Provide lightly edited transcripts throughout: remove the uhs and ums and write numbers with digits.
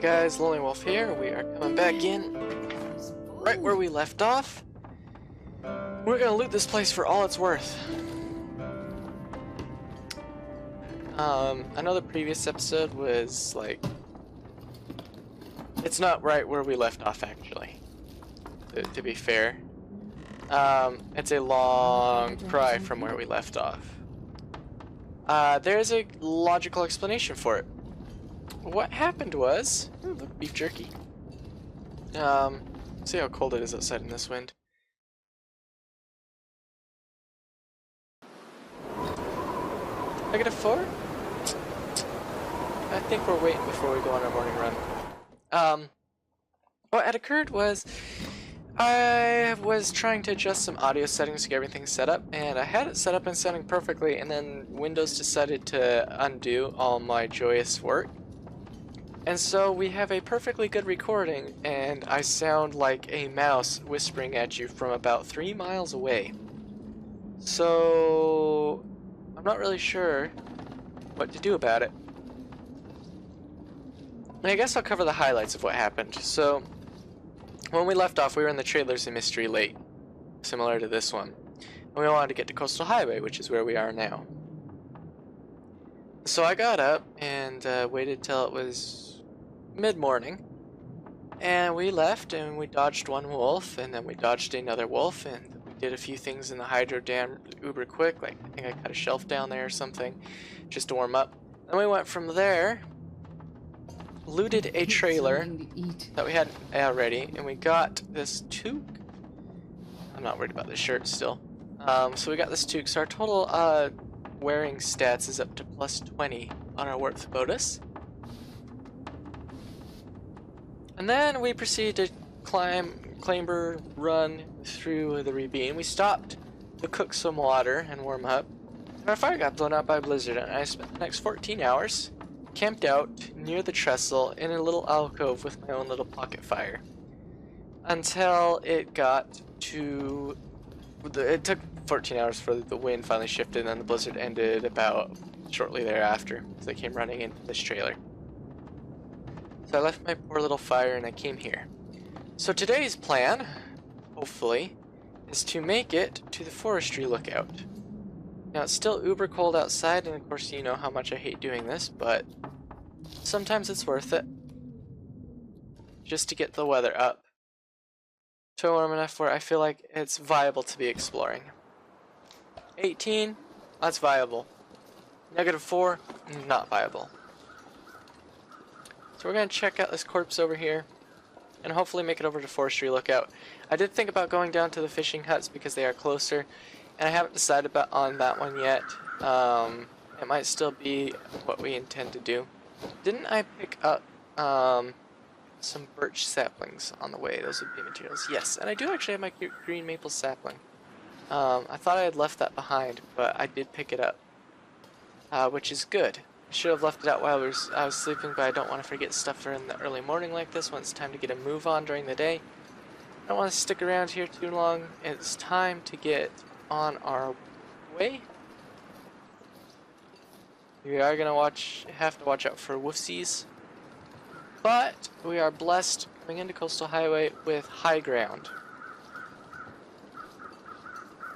guys, Lonelywolf here. We are coming back in right where we left off. We're gonna loot this place for all it's worth. I know the previous episode was like, it's not right where we left off actually, to be fair. It's a long cry from where we left off. There's a logical explanation for it. What happened was, ooh, look, beef jerky. See how cold it is outside in this wind. -4? I think we're waiting before we go on our morning run. What had occurred was, I was trying to adjust some audio settings to get everything set up, and I had it set up and sounding perfectly, and then Windows decided to undo all my joyous work. And so we have a perfectly good recording, and I sound like a mouse whispering at you from about 3 miles away. So I'm not really sure what to do about it. And I guess I'll cover the highlights of what happened. So when we left off, we were in the Trailers in Mystery Lake, similar to this one. And we wanted to get to Coastal Highway, which is where we are now. So I got up and waited till it was mid-morning, and we left and we dodged one wolf, and then we dodged another wolf, and we did a few things in the hydro dam uber quick, like I think I cut a shelf down there or something just to warm up. Then we went from there, looted a trailer that we had already, and we got this toque. I'm not worried about this shirt still. So we got this toque, so our total wearing stats is up to +20 on our warmth bonus. And then we proceeded to clamber, run through the ravine. We stopped to cook some water and warm up. And our fire got blown out by a blizzard, and I spent the next 14 hours camped out near the trestle in a little alcove with my own little pocket fire. Until it got to... It took 14 hours for the wind finally shifted, and then the blizzard ended about shortly thereafter, as I came running into this trailer. So I left my poor little fire and I came here. So today's plan, hopefully, is to make it to the forestry lookout. Now it's still uber cold outside, and of course you know how much I hate doing this, but sometimes it's worth it. Just to get the weather up to warm enough where I feel like it's viable to be exploring. 18, that's viable. -4, not viable. So we're going to check out this corpse over here and hopefully make it over to Forestry Lookout. I did think about going down to the fishing huts because they are closer, and I haven't decided on that one yet. It might still be what we intend to do. Didn't I pick up some birch saplings on the way? Those would be materials. Yes, and I do actually have my green maple sapling. I thought I had left that behind, but I did pick it up, which is good. I should have left it out while I was sleeping, but I don't want to forget stuff for in the early morning like this when it's time to get a move on during the day. I don't want to stick around here too long. It's time to get on our way. We are going to have to watch out for woofsies, but we are blessed coming into Coastal Highway with high ground.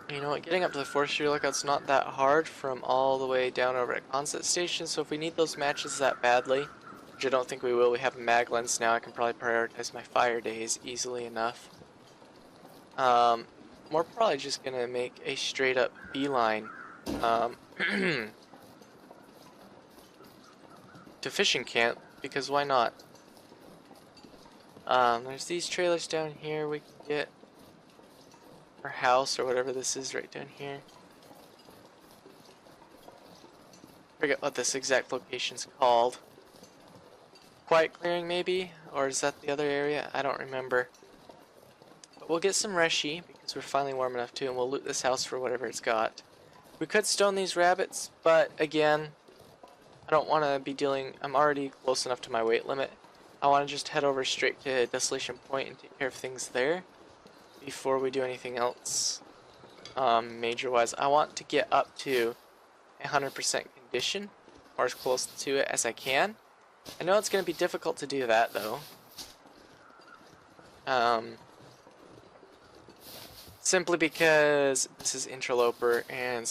You know what, getting up to the forestry lookout's not that hard from all the way down over at Concept Station, so if we need those matches that badly, which I don't think we will, we have a mag lens now, I can probably prioritize my fire days easily enough. We're probably just going to make a straight up beeline to fishing camp, because why not? There's these trailers down here we can get. Our house or whatever this is right down here. Forget what this exact location's called. Quiet Clearing maybe? Or is that the other area? I don't remember. But we'll get some reshi because we're finally warm enough to, and we'll loot this house for whatever it's got. We could stone these rabbits, but again, I don't want to be dealing... I'm already close enough to my weight limit. I want to just head over straight to Desolation Point and take care of things there before we do anything else major wise. I want to get up to 100% condition, or as close to it as I can, I know it's going to be difficult to do that though. Simply because this is Interloper and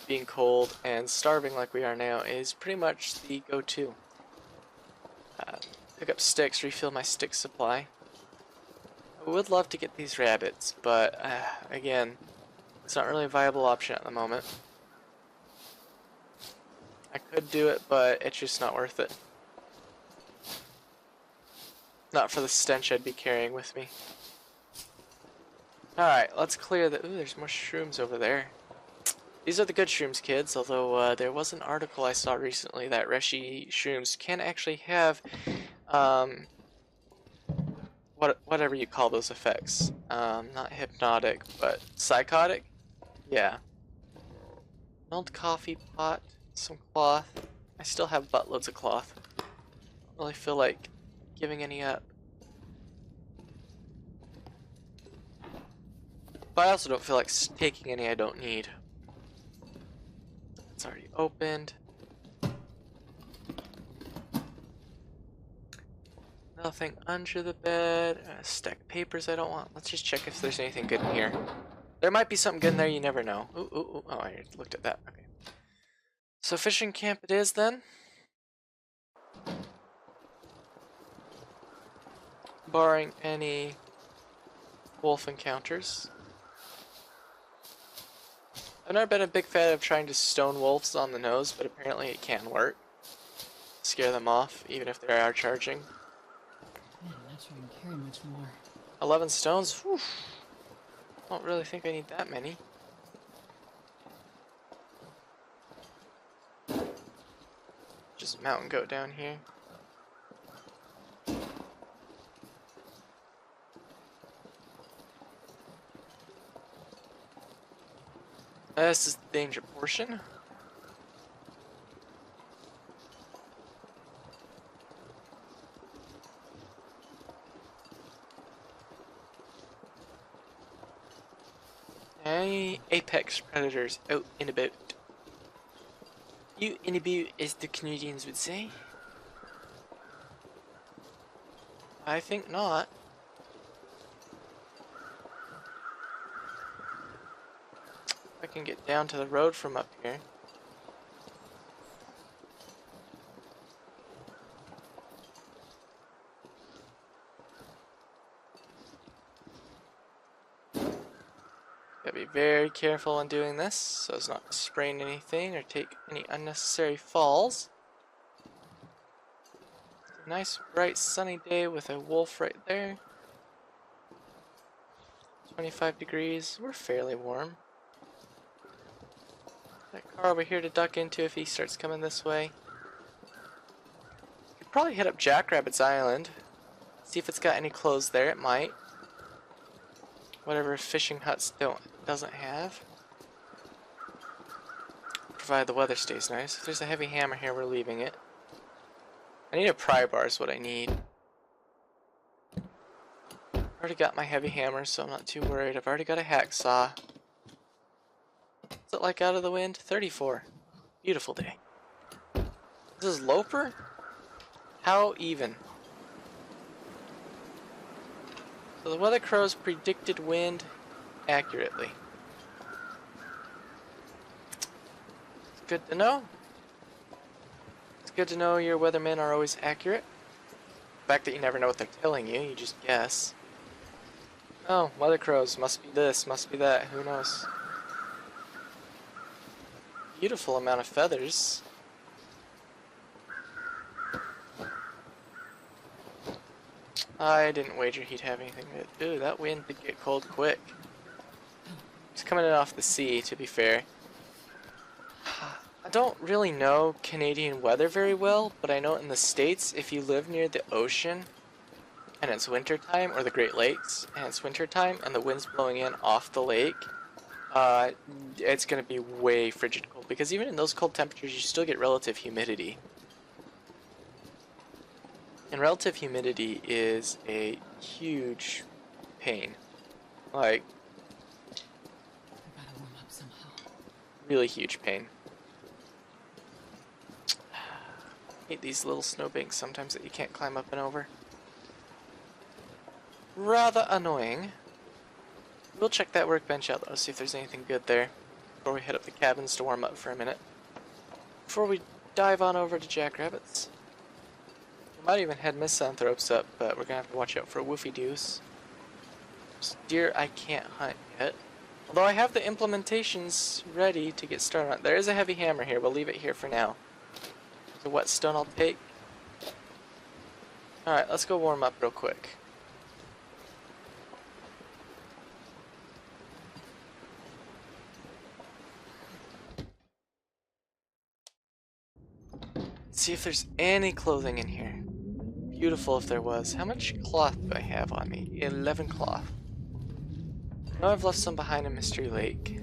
being cold and starving like we are now is pretty much the go-to. Pick up sticks, refill my stick supply. I would love to get these rabbits, but again, it's not really a viable option at the moment. I could do it, but it's just not worth it. Not for the stench I'd be carrying with me. Alright, let's clear the... Ooh, there's more shrooms over there. These are the good shrooms, kids, although there was an article I saw recently that Reshi shrooms can actually have, whatever you call those effects. Not hypnotic, but psychotic? Yeah. An old coffee pot, some cloth. I still have buttloads of cloth. Don't really feel like giving any up. But I also don't feel like taking any I don't need. It's already opened. Nothing under the bed. A stack of papers I don't want. Let's just check if there's anything good in here. There might be something good in there, you never know. Ooh, ooh, ooh. Oh, I looked at that. Okay. So fishing camp it is then. Barring any wolf encounters. I've never been a big fan of trying to stone wolves on the nose, but apparently it can work. Scare them off, even if they are charging. Man, I'm not sure I can carry much more. 11 stones? Whew. Don't really think I need that many. Just mountain goat down here. This is the danger portion. Any apex predators out and about. You and about, as the Canadians would say. I think not. I can get down to the road from up here. Gotta be very careful when doing this so as not to sprain anything or take any unnecessary falls. A nice bright sunny day with a wolf right there. 25 degrees. We're fairly warm. That car over here to duck into if he starts coming this way. Could probably hit up Jackrabbit's Island. See if it's got any clothes there. It might. Whatever fishing huts doesn't have. Provided the weather stays nice. If there's a heavy hammer here, we're leaving it. I need a pry bar is what I need. Already got my heavy hammer, so I'm not too worried. I've already got a hacksaw. What's it like out of the wind? 34. Beautiful day. This is Loper? How even? So the weather crows predicted wind accurately. It's good to know. It's good to know your weathermen are always accurate. The fact that you never know what they're telling you, you just guess. Oh, weather crows, must be this, must be that, who knows. Beautiful amount of feathers. I didn't wager he'd have anything good. Ooh, that wind did get cold quick. It's coming in off the sea, to be fair. I don't really know Canadian weather very well, but I know in the States, if you live near the ocean, and it's winter time, or the Great Lakes, and it's winter time, and the wind's blowing in off the lake, it's going to be way frigid cold, because even in those cold temperatures, you still get relative humidity. And relative humidity is a huge pain. Like, I gotta warm up somehow. really huge pain. Hate these little snowbanks sometimes that you can't climb up and over. Rather annoying. We'll check that workbench out though, see if there's anything good there before we head up the cabins to warm up for a minute. Before we dive on over to Jackrabbits. We might even head Misanthropes up, but we're gonna have to watch out for Woofy Deuce. Deer I can't hunt yet. Although I have the implementations ready to get started on. There is a heavy hammer here, we'll leave it here for now. The whetstone I'll take. Alright, let's go warm up real quick. See if there's any clothing in here. Beautiful if there was. How much cloth do I have on me? 11 cloth. I know I've left some behind in Mystery Lake.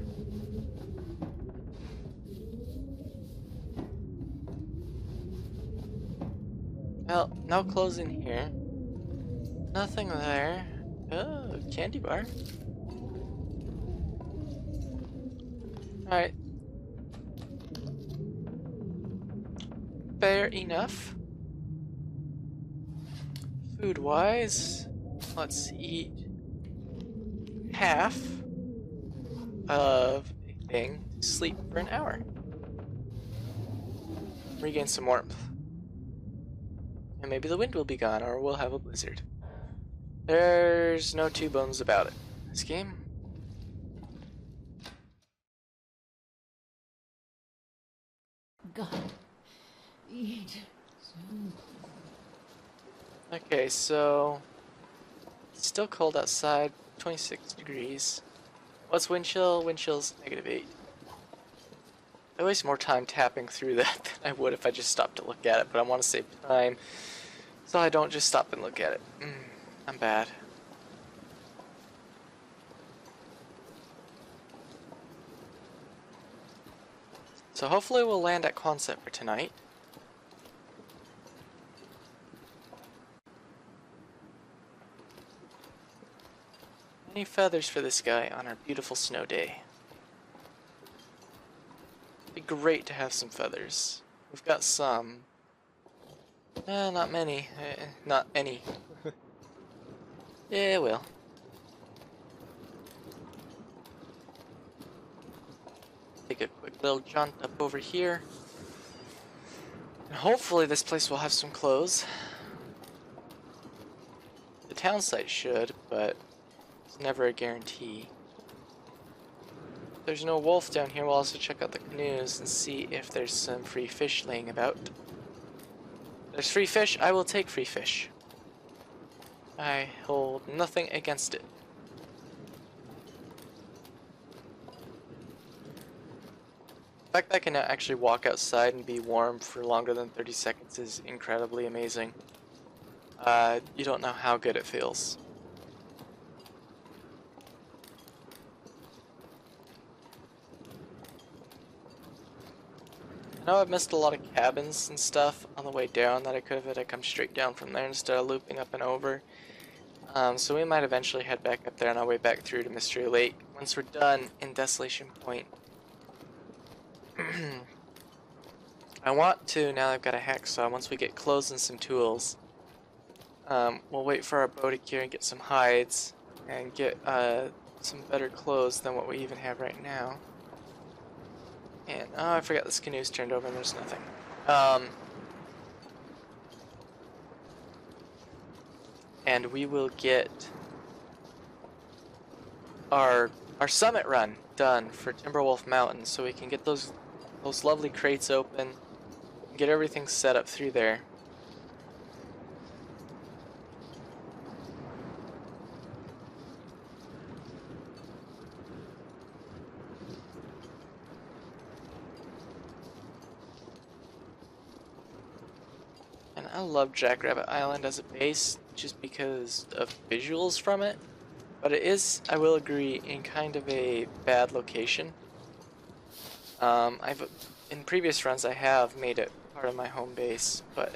Well, no clothes in here. Nothing there. Oh, candy bar. Alright. Fair enough. Food-wise, let's eat half of a thing, sleep for an hour. Regain some warmth. And maybe the wind will be gone, or we'll have a blizzard. There's no two bones about it. This game. God. Eat. Okay, so it's still cold outside, 26 degrees. What's wind chill? Wind chill's -8. I waste more time tapping through that than I would if I just stopped to look at it, but I want to save time, so I don't just stop and look at it. I'm bad. So hopefully we'll land at Quonset for tonight. Any feathers for this guy on our beautiful snow day. It'd be great to have some feathers. We've got some. Not many. Not any. Yeah, well. Take a quick little jaunt up over here. And hopefully this place will have some clothes. The town site should, but it's never a guarantee. If there's no wolf down here, we'll also check out the canoes and see if there's some free fish laying about. If there's free fish, I will take free fish. I hold nothing against it. The fact that I can now actually walk outside and be warm for longer than 30 seconds is incredibly amazing. You don't know how good it feels. I know I've missed a lot of cabins and stuff on the way down that I could have had to come straight down from there instead of looping up and over. So we might eventually head back up there on our way back through to Mystery Lake once we're done in Desolation Point. I want to, now I've got a hacksaw, once we get clothes and some tools, we'll wait for our boat gear and get some hides and get some better clothes than what we even have right now. And, oh, I forgot this canoe's turned over and there's nothing. And we will get our summit run done for Timberwolf Mountain so we can get those lovely crates open and get everything set up through there. And I love Jackrabbit Island as a base just because of visuals from it, but it is, I will agree, in kind of a bad location. In previous runs I have made it part of my home base, but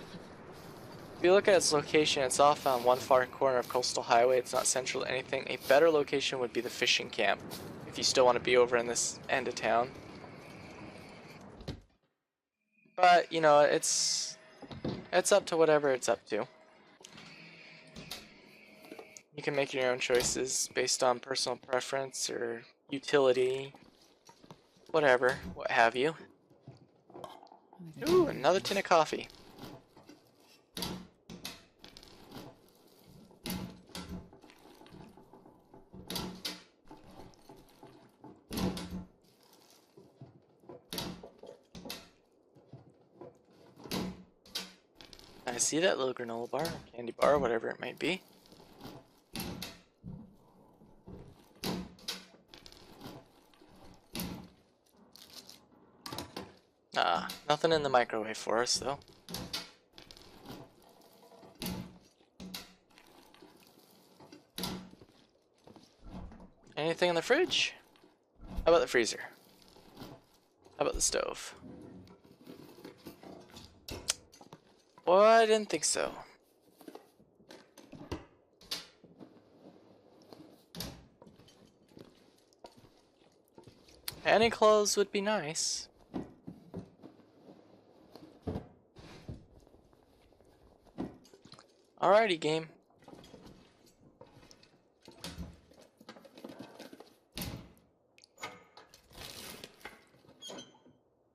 if you look at its location, it's off on one far corner of Coastal Highway. It's not central to anything. A better location would be the fishing camp if you still want to be over in this end of town. But, you know, it's It's up to whatever it's up to. You can make your own choices based on personal preference or utility, whatever, what have you. Ooh, another tin of coffee. I see that little granola bar, candy bar, whatever it might be. Ah, nothing in the microwave for us though. Anything in the fridge? How about the freezer? How about the stove? Well, I didn't think so. Any clothes would be nice. Alrighty, game.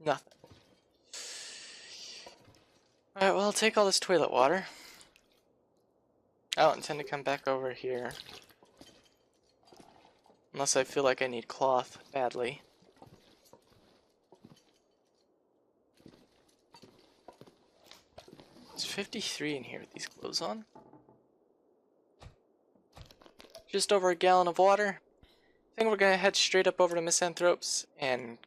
Nothing. Alright, well, I'll take all this toilet water. I don't intend to come back over here. Unless I feel like I need cloth badly. It's 53 in here with these clothes on. Just over a gallon of water. I think we're gonna head straight up over to Misanthropes and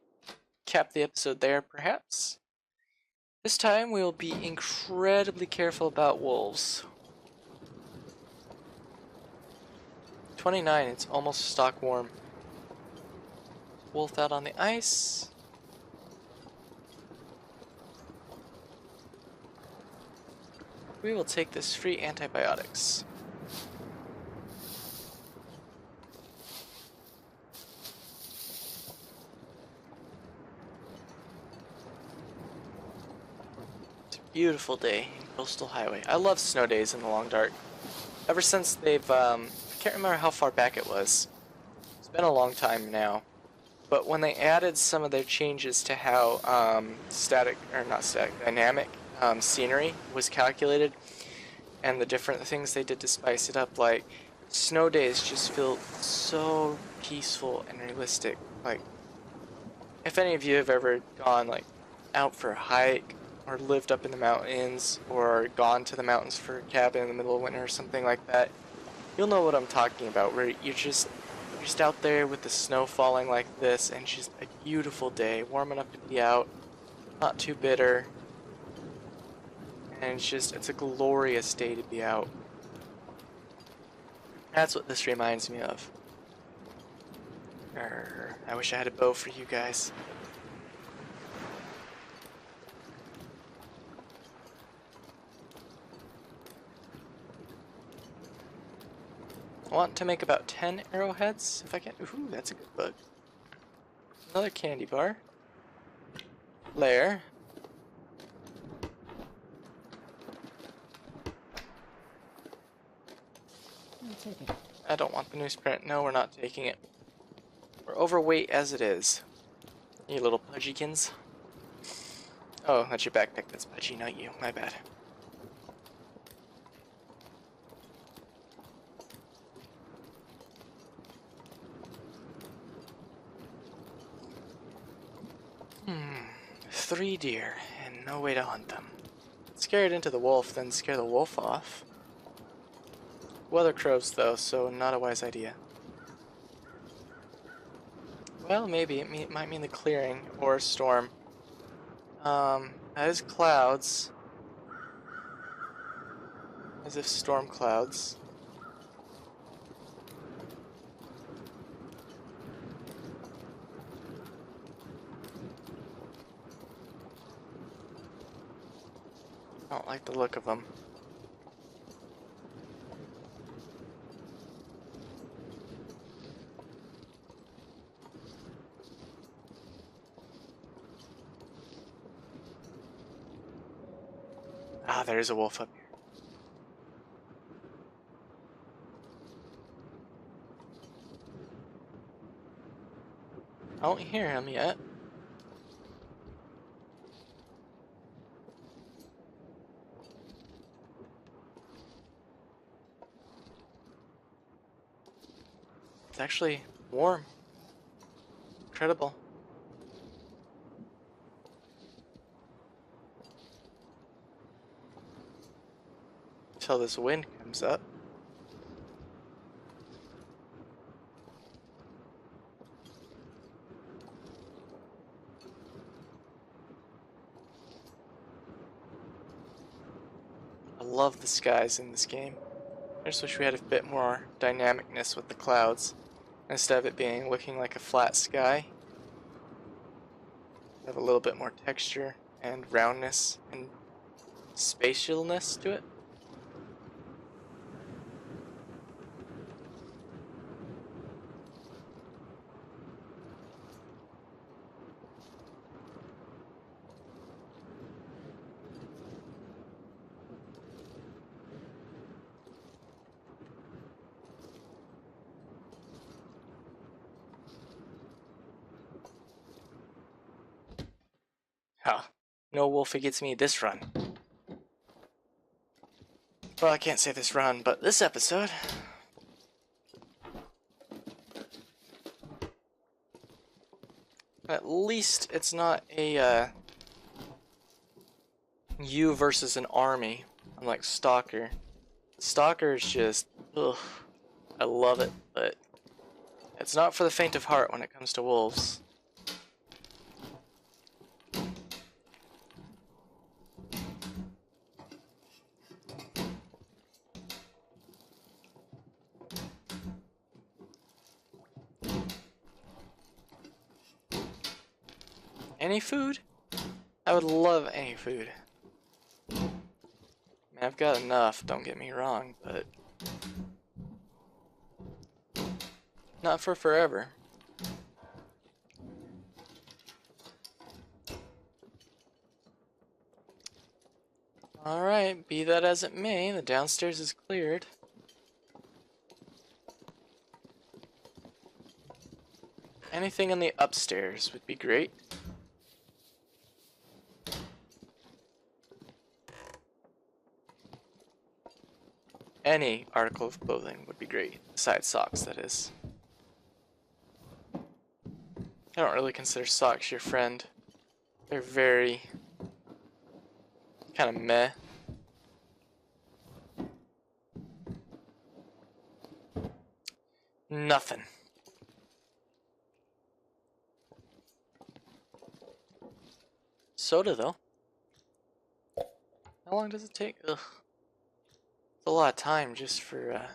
cap the episode there, perhaps. This time we will be incredibly careful about wolves. 29, it's almost stock warm. Wolf out on the ice. We will take this free antibiotics. It's a beautiful day in Coastal Highway. I love snow days in the Long Dark. Ever since they've, I can't remember how far back it was. It's been a long time now. But when they added some of their changes to how dynamic scenery was calculated, and the different things they did to spice it up, like snow days just feel so peaceful and realistic. Like, if any of you have ever gone like out for a hike or lived up in the mountains or gone to the mountains for a cabin in the middle of winter or something like that, you'll know what I'm talking about, where you're just out there with the snow falling like this and just a beautiful day, warm enough to be out, not too bitter. And it's a glorious day to be out. That's what this reminds me of. I wish I had a bow for you guys. I want to make about 10 arrowheads, if I can. Ooh, that's a good bug. Another candy bar. Lair. Take it. I don't want the newsprint. No, we're not taking it. We're overweight as it is. You little pudgykins. Oh, that's your backpack that's pudgy, not you. My bad. Three deer, and no way to hunt them. Scare it into the wolf, then scare the wolf off. Weather crows, though, so not a wise idea. Well, maybe. It might mean the clearing, or a storm. That is clouds. As if storm clouds. I don't like the look of them. Ah, there's a wolf up here. I don't hear him yet. It's actually warm. Incredible. Until this wind comes up. I love the skies in this game. I just wish we had a bit more dynamicness with the clouds. Instead of it being looking like a flat sky. Have a little bit more texture and roundness and spatialness to it. Huh. No wolfie gets me this run. Well, I can't say this run, but this episode. At least it's not a you versus an army, unlike Stalker. Stalker is just, ugh, I love it, but it's not for the faint of heart when it comes to wolves. Any food? I would love any food. I mean, I've got enough, don't get me wrong, but not for forever. Alright, be that as it may, the downstairs is cleared. Anything in the upstairs would be great. Any article of clothing would be great, besides socks, that is. I don't really consider socks your friend. They're very kind of meh. Nothing. Soda, though. How long does it take? Ugh. It's a lot of time just for a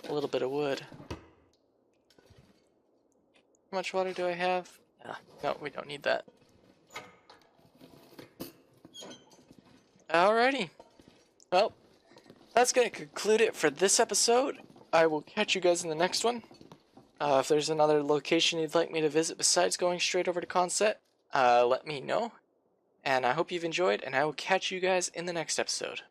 little bit of wood. How much water do I have? No, we don't need that. Alrighty. Well, that's going to conclude it for this episode. I will catch you guys in the next one. If there's another location you'd like me to visit besides going straight over to Conset, let me know. And I hope you've enjoyed, and I will catch you guys in the next episode.